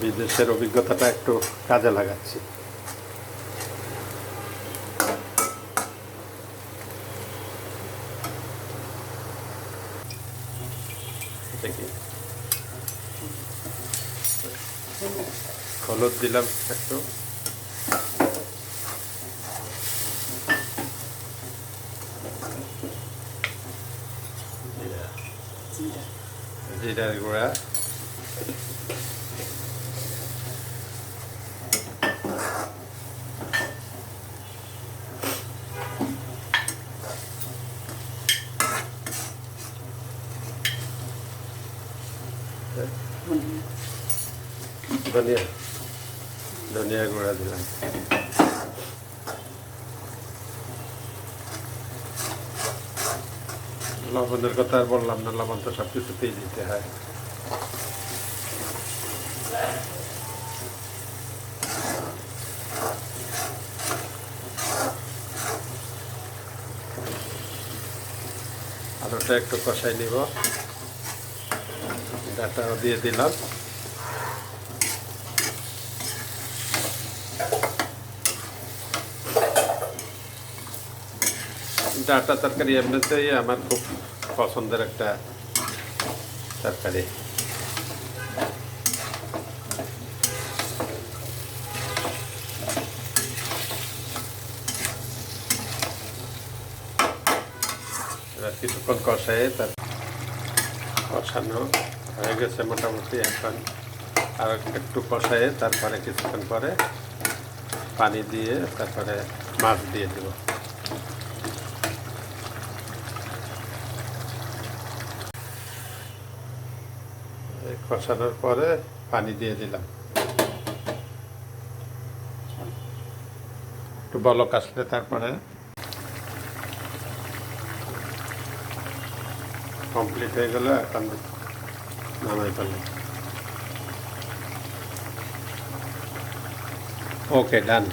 বিদেশের অভিজ্ঞতাটা একটু কাজে লাগাচ্ছি। দেখি হলুদ দিলাম একটু, জিরার গুঁড়া, ধনিয়া গুঁড়া দিলাম, লবণের কথা আর বললাম না, লবণ তো সব কিছুতেই দিতে হয়। আলুটা একটু কষাই নিব, ডাটাও দিয়ে দিলাম। ডাটা তরকারি এমনিতেই আমার খুব পছন্দের একটা তরকারি। এবার কিছুক্ষণ কষায় তার কষানো হয়ে গেছে মোটামুটি। এখন আর একটু কষায় তারপরে কিছুক্ষণ পরে পানি দিয়ে তারপরে মাছ দিয়ে দেব। কষানোর পরে পানি দিয়ে দিলাম, একটু বলক আসলে তারপরে কমপ্লিট হয়ে গেল। এখন নামাই ফেললাম। ওকে, ডান।